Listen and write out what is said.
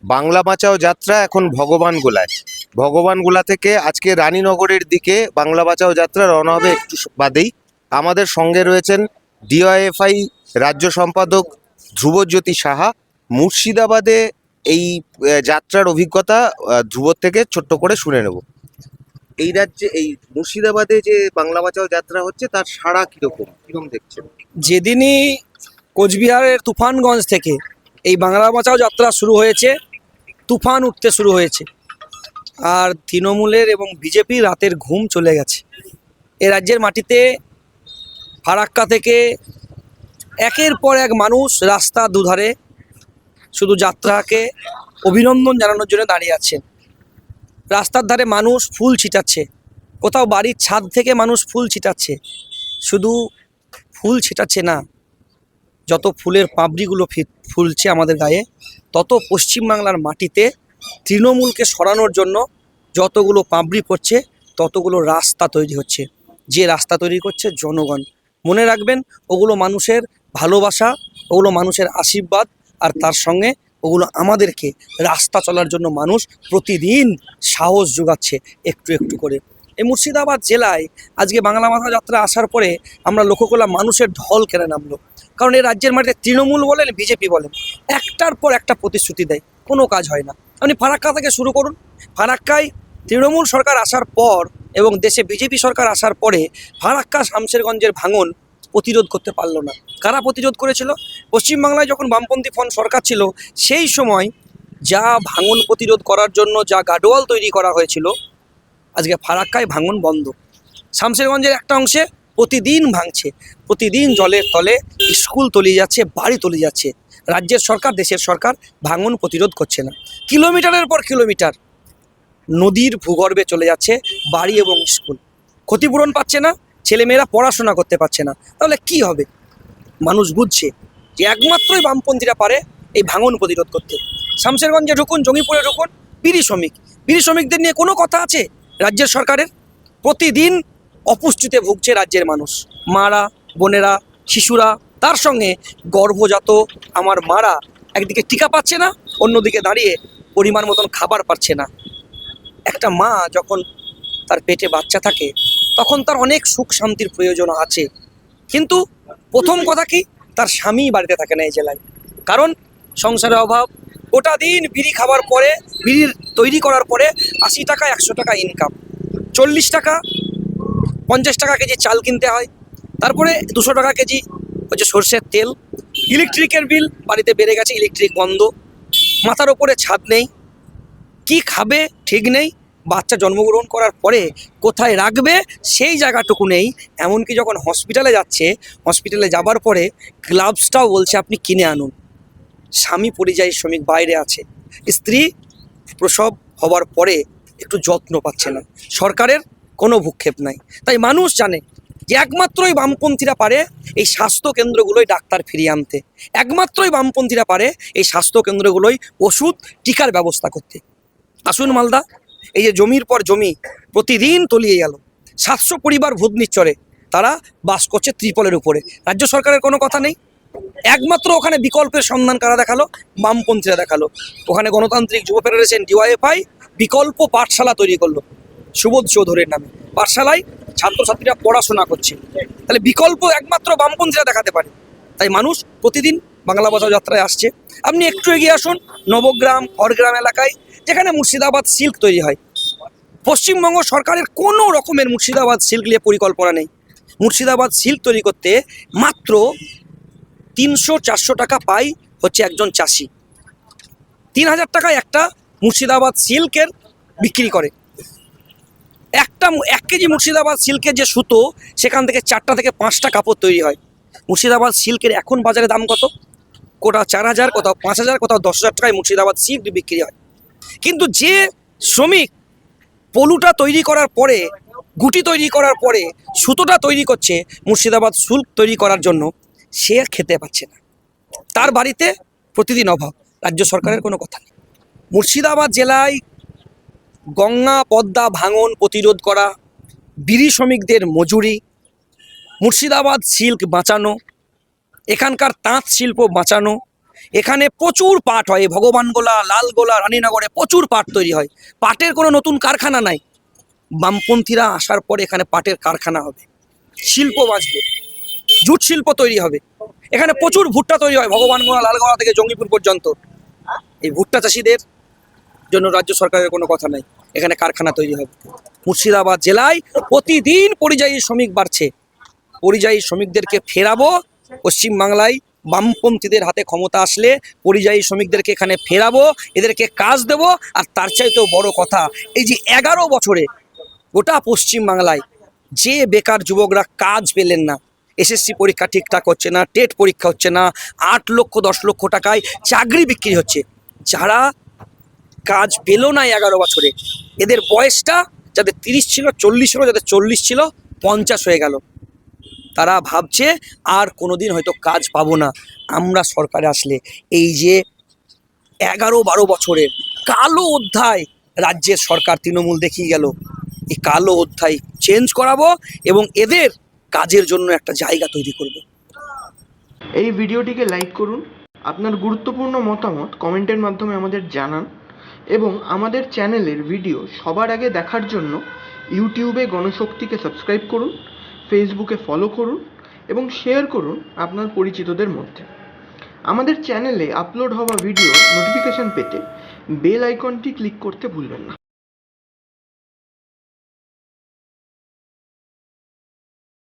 বাংলা বাঁচাও যাত্রা এখন ভগবানগোলা থেকে আজকে রানীনগরের দিকে বাংলা বাঁচাও যাত্রা রওনা হবে একটু বাদেই। আমাদের সঙ্গে রয়েছেন ডিওয়াইএফআই রাজ্য সম্পাদক ধ্রুবজ্যোতি সাহা। মুর্শিদাবাদে এই যাত্রার অভিজ্ঞতা ধ্রুবর থেকে ছোট্ট করে শুনে নেব। এই রাজ্যে এই মুর্শিদাবাদে যে বাংলা বাঁচাও যাত্রা হচ্ছে তার সাড়া কিরকম দেখছেন? যেদিনই কোচবিহারের তুফানগঞ্জ থেকে এই বাংলা বাঁচাও যাত্রা শুরু হয়েছে, তুফান উঠতে শুরু হয়েছে, আর তৃণমূলের এবং বিজেপির রাতের ঘুম চলে গেছে। এ রাজ্যের মাটিতে ফারাক্কা থেকে একের পর এক মানুষ রাস্তা দুধারে শুধু যাত্রাকে অভিনন্দন জানানোর জন্য দাঁড়িয়ে আছেন। রাস্তার ধারে মানুষ ফুল ছিটাচ্ছে, কোথাও বাড়ির ছাদ থেকে মানুষ ফুল ছিটাচ্ছে। শুধু ফুল ছিটাচ্ছে না, যত ফুলের পাপড়িগুলো ফুলছে আমাদের গায়ে, তত পশ্চিমবাংলার মাটিতে তৃণমূলকে সরানোর জন্য যতগুলো পাপড়ি পড়ছে ততগুলো রাস্তা তৈরি হচ্ছে। যে রাস্তা তৈরি করছে জনগণ। মনে রাখবেন, ওগুলো মানুষের ভালোবাসা, ওগুলো মানুষের আশীর্বাদ, আর তার সঙ্গে ওগুলো আমাদেরকে রাস্তা চলার জন্য মানুষ প্রতিদিন সাহস যোগাচ্ছে একটু একটু করে। এই মুর্শিদাবাদ জেলায় আজকে বাংলা বাঁচাও যাত্রা আসার পরে আমরা লক্ষ্য করলাম মানুষের ঢল কেড়ে নামলো। কারণ এই রাজ্যের মাটিতে তৃণমূল বলেন, বিজেপি বলেন, একটার পর একটা প্রতিশ্রুতি দেয়, কোনো কাজ হয় না। আপনি ফারাক্কা থেকে শুরু করুন। ফারাক্কায় তৃণমূল সরকার আসার পর এবং দেশে বিজেপি সরকার আসার পরে ফারাক্কা শামশেরগঞ্জের ভাঙন প্রতিরোধ করতে পারলো না। কারা প্রতিরোধ করেছিল? পশ্চিমবাংলায় যখন বামপন্থী ফ্রন্ট সরকার ছিল সেই সময় যা ভাঙন প্রতিরোধ করার জন্য যা গাডোয়াল তৈরি করা হয়েছিল, আজকে ফারাক্কায় ভাঙন বন্ধ। শামশেরগঞ্জের একটা অংশে প্রতিদিন ভাঙছে, প্রতিদিন জলের তলে স্কুল তলিয়ে যাচ্ছে, বাড়ি তলিয়ে যাচ্ছে। রাজ্যের সরকার, দেশের সরকার ভাঙন প্রতিরোধ করছে না। কিলোমিটারের পর কিলোমিটার নদীর ভূগর্ভে চলে যাচ্ছে বাড়ি এবং স্কুল, ক্ষতিপূরণ পাচ্ছে না, ছেলেমেয়েরা পড়াশোনা করতে পারছে না। তাহলে কি হবে? মানুষ বুঝছে যে একমাত্রই বামপন্থীরা পারে এই ভাঙন প্রতিরোধ করতে। শামশেরগঞ্জে ঢুকুন, জঙ্গিপুরে ঢুকুন, বিড়ি শ্রমিকদের নিয়ে কোনো কথা আছে রাজ্যের সরকারের? প্রতিদিন অপুষ্টিতে ভুগছে রাজ্যের মানুষ, মারা, বোনেরা, শিশুরা, তার সঙ্গে গর্ভজাত আমার মারা একদিকে টিকা পাচ্ছে না, অন্যদিকে দাঁড়িয়ে পরিমাণ মতন খাবার পাচ্ছে না। একটা মা যখন তার পেটে বাচ্চা থাকে তখন তার অনেক সুখ শান্তির প্রয়োজন আছে, কিন্তু প্রথম কথা কি, তার স্বামী বাড়িতে থাকে না এই জেলায়। কারণ সংসারের অভাব। গোটা দিন বিড়ি খাবার পরে, বিড়ি তৈরি করার পরে 80 টাকা 100 টাকা ইনকাম, 40 টাকা 50 টাকা কেজি চাল কিনতে হয়, তারপরে 200 টাকা কেজি হচ্ছে সর্ষের তেল। ইলেকট্রিকের বিল বাড়িতে বেড়ে গেছে, ইলেকট্রিক বন্ধ, মাথার ওপরে ছাদ নেই, কি খাবে ঠিক নেই। বাচ্চা জন্মগ্রহণ করার পরে কোথায় রাখবে সেই জায়গাটুকু নেই। এমনকি যখন হসপিটালে যাচ্ছে, হসপিটালে যাবার পরে গ্লাভসটাও বলছে আপনি কিনে আনুন। স্বামী পরিযায়ী শ্রমিক বাইরে আছে, স্ত্রী প্রসব হবার পরে একটু যত্ন পাচ্ছে না, সরকারের কোনো ভূক্ষেপ নাই। তাই মানুষ জানে যে একমাত্রই বামপন্থীরা পারে এই স্বাস্থ্য কেন্দ্রগুলোয় ডাক্তার ফিরিয়ে আনতে, একমাত্রই বামপন্থীরা পারে এই স্বাস্থ্য কেন্দ্রগুলোয় ওষুধ টিকার ব্যবস্থা করতে। আসুন মালদা, এই যে জমির পর জমি প্রতিদিন তলিয়ে গেল, 700 পরিবার ভূতনিচ্চরে তারা বাস করছে ত্রিপলের উপরে। রাজ্য সরকারের কোনো কথা নেই। একমাত্র ওখানে বিকল্পের সন্ধান কারা দেখালো? বামপন্থীরা দেখালো। ওখানে গণতান্ত্রিক যুব ফেডারেশন ডিওয়াইএফআই বিকল্প পাঠশালা তৈরি করলো সুবোধ চৌধুরীর নামে। পাঠশালায় ছাত্রছাত্রীরা পড়াশোনা করছে। তাহলে বিকল্প একমাত্র বামপন্থীরা দেখাতে পারে। তাই মানুষ প্রতিদিন বাংলা বাঁচাও যাত্রায় আসছে। আপনি একটু এগিয়ে আসুন নবগ্রাম, হরগ্রাম এলাকায়, যেখানে মুর্শিদাবাদ সিল্ক তৈরি হয়। পশ্চিমবঙ্গ সরকারের কোনো রকমের মুর্শিদাবাদ সিল্ক নিয়ে পরিকল্পনা নেই। মুর্শিদাবাদ সিল্ক তৈরি করতে মাত্র 300-400 টাকা পাই হচ্ছে একজন চাষি। 3000 টাকায় একটা মুর্শিদাবাদ সিল্কের বিক্রি করে। 1 কেজি মুর্শিদাবাদ সিল্কের যে সুতো, সেখান থেকে 4টা থেকে 5টা কাপড় তৈরি হয়। মুর্শিদাবাদ সিল্কের এখন বাজারে দাম কত? কোথাও 4000, কোথাও 5000, কোথাও 10,000 টাকায় মুর্শিদাবাদ সিল্ক বিক্রি হয়। কিন্তু যে শ্রমিক পলুটা তৈরি করার পরে, গুটি তৈরি করার পরে সুতোটা তৈরি করছে মুর্শিদাবাদ সিল্ক তৈরি করার জন্য, সে খেতে পাচ্ছে না, তার বাড়িতে প্রতিদিন অভাব। রাজ্য সরকারের কোনো কথা নেই। মুর্শিদাবাদ জেলায় গঙ্গা পদ্মা ভাঙন প্রতিরোধ করা, বিড়ি শ্রমিকদের মজুরি, মুর্শিদাবাদ সিল্ক বাঁচানো, এখানকার তাঁত শিল্প বাঁচানো, এখানে প্রচুর পাট হয়, ভগবানগোলা, লালগোলা, রানীনগরে প্রচুর পাট তৈরি হয়। পাটের কোনো নতুন কারখানা নাই। বামপন্থীরা আসার পরে এখানে পাটের কারখানা হবে, শিল্প বাঁচবে, জুট শিল্প তৈরি হবে। এখানে প্রচুর ভুট্টা তৈরি হয় ভগবানগোলা, লালগোলা থেকে জঙ্গিপুর পর্যন্ত। এই ভুট্টা চাষিদের জন্য রাজ্য সরকারের কোনো কথা নাই, এখানে কারখানা তৈরি হবে। মুর্শিদাবাদ জেলায় প্রতিদিন পরিযায়ী শ্রমিক বাড়ছে। পরিযায়ী শ্রমিকদেরকে ফেরাবো পশ্চিমবাংলায়। বামপন্থীদের হাতে ক্ষমতা আসলে পরিযায়ী শ্রমিকদেরকে এখানে ফেরাবো, এদেরকে কাজ দেবো। আর তার চাইতেও বড় কথা, এই যে 11 বছরে গোটা পশ্চিমবাংলায় যে বেকার যুবকরা কাজ পেলেন না, এসএসসি পরীক্ষা ঠিকঠাক হচ্ছে না, টেট পরীক্ষা হচ্ছে না, 8 লক্ষ 10 লক্ষ টাকায় চাকরি বিক্রি হচ্ছে। যারা কাজ পেল না 11 বছরে, এদের বয়সটা যাদের 30 ছিল, 40 ছিল, যাদের 40 ছিল, 50 হয়ে গেল। তারা ভাবছে আর কোনোদিন হয়তো কাজ পাবো না। আমরা সরকারে আসলে এই যে 11-12 বছরের কালো অধ্যায় রাজ্যের সরকার তৃণমূল দেখিয়ে গেল, এই কালো অধ্যায় চেঞ্জ করাবো এবং এদের কাজের জন্য একটা জায়গা তৈরি করব। এই ভিডিওটিকে লাইক করুন, আপনার গুরুত্বপূর্ণ মতামত কমেন্টের মাধ্যমে আমাদের জানান এবং আমাদের চ্যানেলের ভিডিও সবার আগে দেখার জন্য ইউটিউবে গণশক্তিকে সাবস্ক্রাইব করুন, ফেসবুকে ফলো করুন এবং শেয়ার করুন আপনার পরিচিতদের মধ্যে। আমাদের চ্যানেলে আপলোড হওয়া ভিডিও নোটিফিকেশন পেতে বেল আইকনটি ক্লিক করতে ভুলবেন না।